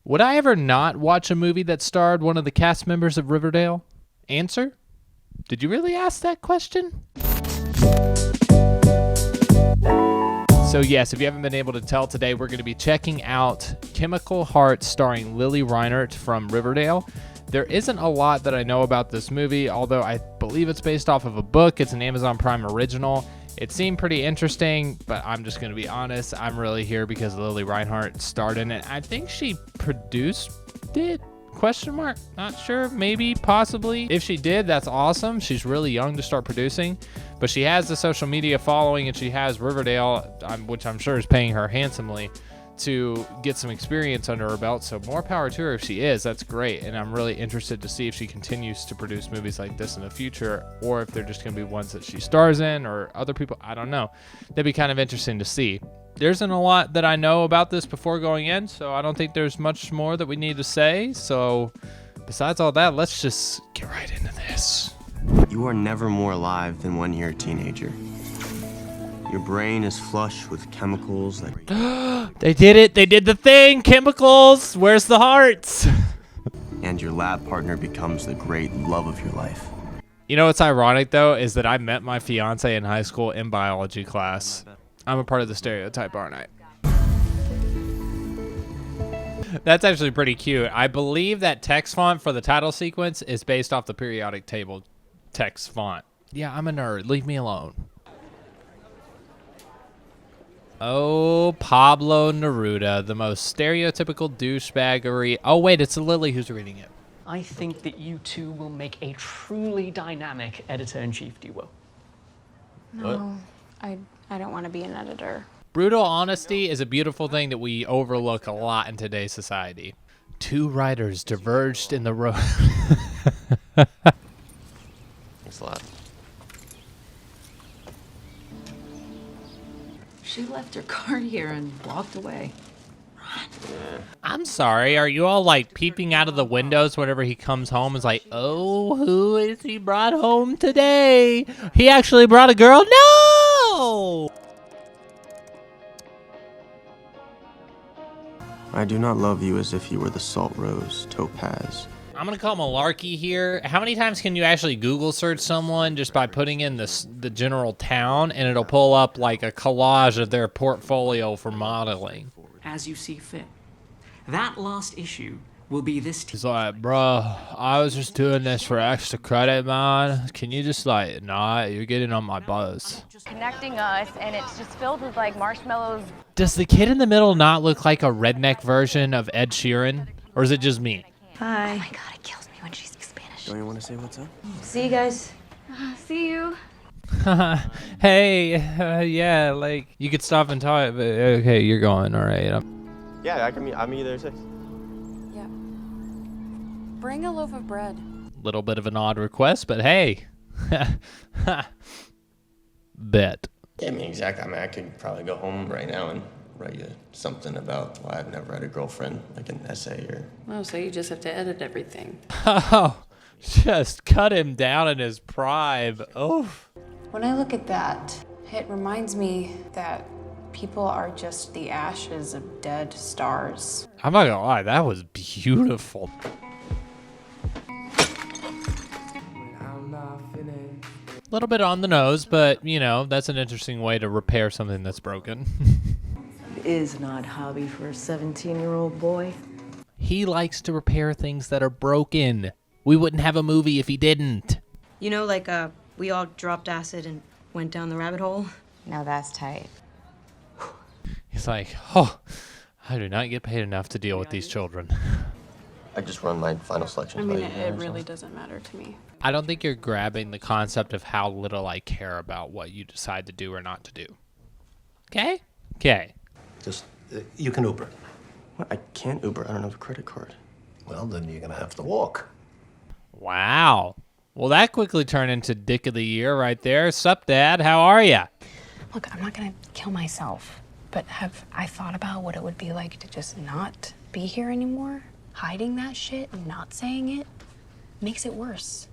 Would I ever not watch a movie that starred one of the cast members of Riverdale? Answer? Did you really ask that question? So yes, if you haven't been able to tell today, we're going to be checking out Chemical Heart starring Lili Reinhart from Riverdale. There isn't a lot that I know about this movie, although I believe it's based off of a book. It's an Amazon Prime original. It seemed pretty interesting, but I'm just going to be honest. I'm really here because Lili Reinhart starred in it. I think she produced it? Question mark? Not sure. Maybe, possibly. If she did, that's awesome. She's really young to start producing, but she has the social media following and she has Riverdale, which I'm sure is paying her handsomely to get some experience under her belt. So more power to her if she is. That's great. And I'm really interested to see if she continues to produce movies like this in the future, or if they're just going to be ones that she stars in or other people. I don't know. That'd be kind of interesting to see. There isn't a lot that I know about this before going in, so I don't think there's much more that we need to say. So besides all that, let's just get right into this. You are never more alive than when you're a teenager. Your brain is flush with chemicals that... They did it. They did the thing. Chemicals. Where's the hearts? And your lab partner becomes the great love of your life. You know what's ironic, though, is that I met my fiance in high school in biology class. I'm a part of the stereotype, aren't I? That's actually pretty cute. I believe that text font for the title sequence is based off the periodic table text font. Yeah, I'm a nerd. Leave me alone. Oh, Pablo Neruda, the most stereotypical douchebaggery. Oh, wait, it's Lily who's reading it. I think that you two will make a truly dynamic editor-in-chief duo. No, I don't want to be an editor. Brutal honesty is a beautiful thing that we overlook a lot in today's society. Two writers diverged in the road. Thanks a lot. She left her card here and walked away. I'm sorry, are you all like peeping out of the windows whenever he comes home? It's like, oh, who is he brought home today? He actually brought a girl? No! I do not love you as if you were the salt rose, topaz. I'm gonna call malarkey here. How many times can you actually Google search someone just by putting in the general town and it'll pull up like a collage of their portfolio for modeling? As you see fit. That last issue will be this. He's like, bro, I was just doing this for extra credit, man. Can you just like, nah, you're getting on my buzz. Connecting us, and it's just filled with like marshmallows. Does the kid in the middle not look like a redneck version of Ed Sheeran? Or is it just me? Hi. Oh my god, it kills me when she speaks Spanish. Don't you want to say what's up? See you guys. See you. Hey, yeah, like, you could stop and talk, but okay, you're going, all right. Yeah, I'm either 6. Yeah. Bring a loaf of bread. Little bit of an odd request, but hey. Bet. Yeah, I mean, exactly. I mean, I could probably go home right now and write you something about why I've never had a girlfriend, like an essay or... Oh, so you just have to edit everything. Oh, just cut him down in his prime. Oh. When I look at that, it reminds me that people are just the ashes of dead stars. I'm not gonna lie, that was beautiful. A little bit on the nose, but, you know, that's an interesting way to repair something that's broken. It is an odd hobby for a 17-year-old boy. He likes to repair things that are broken. We wouldn't have a movie if he didn't. You know, like, we all dropped acid and went down the rabbit hole. Now that's tight. He's like, oh, I do not get paid enough to deal with these children. I just run my final selection. I mean, it really doesn't matter to me. I don't think you're grabbing the concept of how little I care about what you decide to do or not to do. Okay? Okay. Just, you can Uber. What? I can't Uber. I don't have a credit card. Well, then you're gonna have to walk. Wow. Well, that quickly turned into Dick of the Year right there. Sup, Dad? How are ya? Look, I'm not gonna kill myself, but have I thought about what it would be like to just not be here anymore? Hiding that shit and not saying it makes it worse.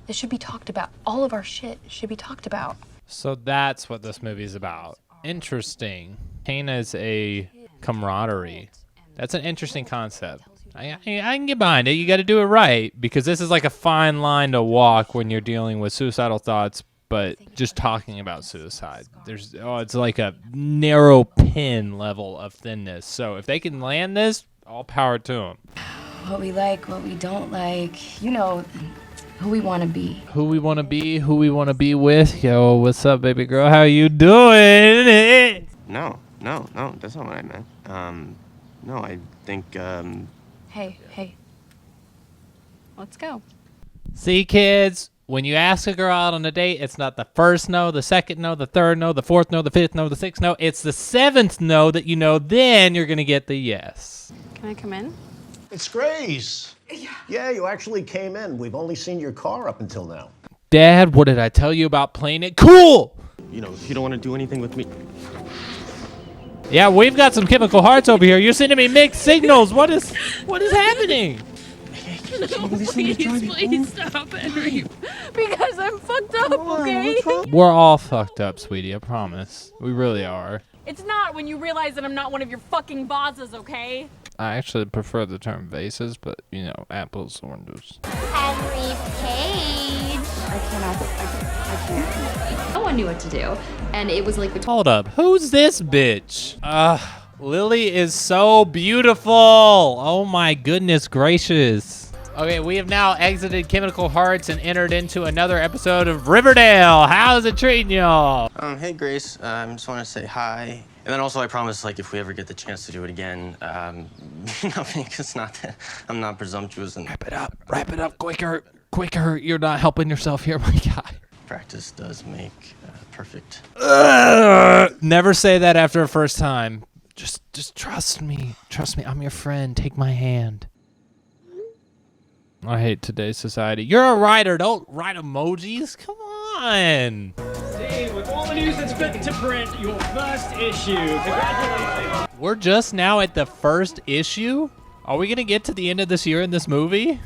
It should be talked about. All of our shit should be talked about. So that's what this movie is about. Interesting. Pain is a camaraderie. That's an interesting concept. I can get behind it. You got to do it right, because this is like a fine line to walk when you're dealing with suicidal thoughts, but just talking about suicide. It's like a narrow pin level of thinness. So if they can land this, all power to them. What we like, what we don't like, you know, who we want to be. Who we want to be, who we want to be with. Yo, what's up, baby girl? How you doing? No, that's not what I meant. No, I think, Hey. Let's go. See, kids, when you ask a girl out on a date, it's not the first no, the second no, the third no, the fourth no, the fifth no, the sixth no. It's the seventh no that you know, then you're going to get the yes. Can I come in? It's Grace. Yeah, you actually came in. We've only seen your car up until now. Dad, what did I tell you about playing it cool? you know, if you don't want to do anything with me. Yeah, we've got some chemical hearts over here. You're sending me mixed signals. What is happening? Please stop, Henry. Because I'm fucked up, okay? We're all fucked up, sweetie, I promise. We really are. It's not when you realize that I'm not one of your fucking bosses, okay? I actually prefer the term vases, but, you know, apples, oranges. Henry Page. I can't. No one knew what to do, and it was like the Hold up. Who's this bitch? Lily is so beautiful. Oh my goodness gracious. Okay, we have now exited Chemical Hearts and entered into another episode of Riverdale. How's it treating y'all? Hey, Grace. I just want to say hi. And then also, I promise, like, if we ever get the chance to do it again, you know, it's not that I'm not presumptuous and Wrap it up, quicker. You're not helping yourself here, my guy. practice does make perfect. Never say that after a first time. Just trust me. Trust me. I'm your friend. Take my hand. I hate today's society. You're a writer. Don't write emojis. Come on. Today, with all the news that's fit to print, your first issue. Congratulations. We're just now at the first issue? Are we going to get to the end of this year in this movie?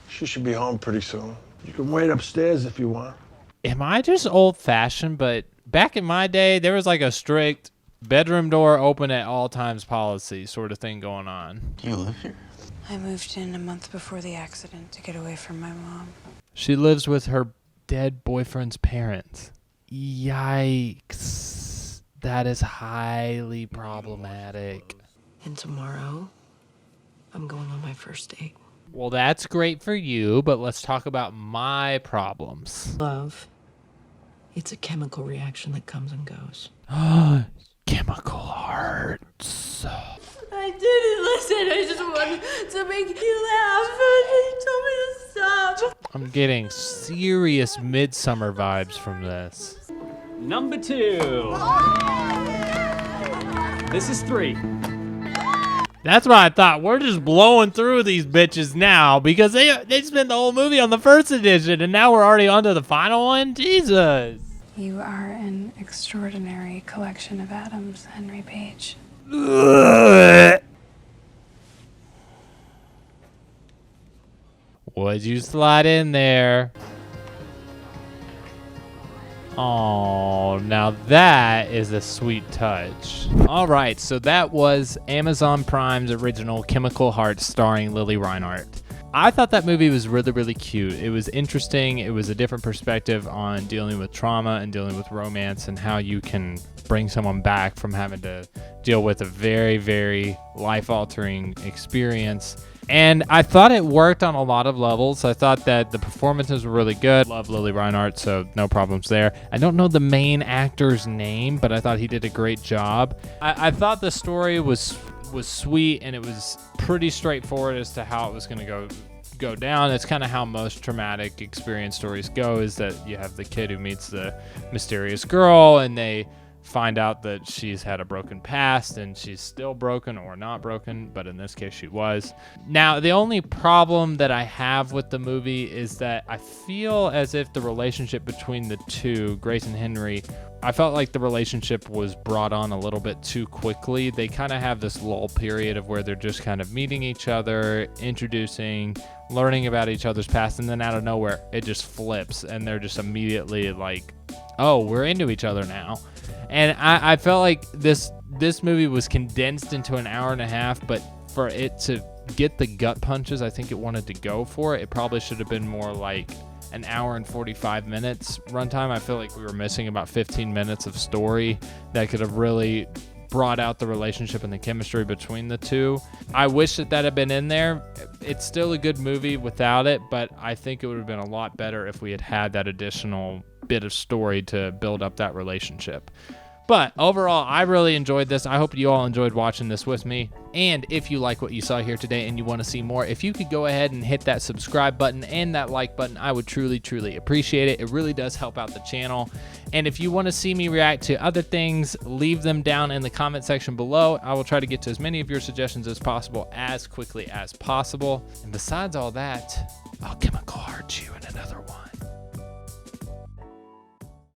She should be home pretty soon. You can wait upstairs if you want. Am I just old-fashioned? But back in my day, there was like a strict bedroom door open at all times policy sort of thing going on. Do you live here? I moved in a month before the accident to get away from my mom. She lives with her dead boyfriend's parents. Yikes. That is highly problematic. And tomorrow, I'm going on my first date. Well, that's great for you, but let's talk about my problems. Love, it's a chemical reaction that comes and goes. Chemical hearts. I didn't listen. I just wanted to make you laugh. He told me to stop. I'm getting serious Midsummer vibes from this. Number 2. This is 3. That's what I thought. We're just blowing through these bitches now because they spent the whole movie on the first edition and now we're already on to the final one? Jesus. You are an extraordinary collection of atoms, Henry Page. Would you slide in there? Oh, now that is a sweet touch. All right, so that was Amazon Prime's original Chemical Hearts starring Lili Reinhart. I thought that movie was really, really cute. It was interesting. It was a different perspective on dealing with trauma and dealing with romance and how you can bring someone back from having to deal with a very, very life-altering experience. And I thought it worked on a lot of levels. I thought that the performances were really good. Love Lili Reinhart, so no problems there. I don't know the main actor's name, but I thought he did a great job. I thought the story was sweet, and it was pretty straightforward as to how it was going to go down. It's kind of how most traumatic experience stories go, is that you have the kid who meets the mysterious girl, and they find out that she's had a broken past and she's still broken or not broken, but in this case she was. Now, the only problem that I have with the movie is that I feel as if the relationship between the two, Grace and Henry, I felt like the relationship was brought on a little bit too quickly. They kind of have this lull period of where they're just kind of meeting each other, introducing, learning about each other's past, and then out of nowhere it just flips and they're just immediately like, oh, we're into each other now. And I felt like this movie was condensed into an hour and a half, but for it to get the gut punches I think it wanted to go for, it probably should have been more like an hour and 45 minutes runtime. I feel like we were missing about 15 minutes of story that could have really brought out the relationship and the chemistry between the two. I wish that had been in there. It's still a good movie without it, but I think it would have been a lot better if we had had that additional bit of story to build up that relationship. But overall, I really enjoyed this. I hope you all enjoyed watching this with me. And if you like what you saw here today and you want to see more, if you could go ahead and hit that subscribe button and that like button, I would truly, truly appreciate it. It really does help out the channel. And if you want to see me react to other things, leave them down in the comment section below. I will try to get to as many of your suggestions as possible as quickly as possible. And besides all that, I'll chemical heart you in another one.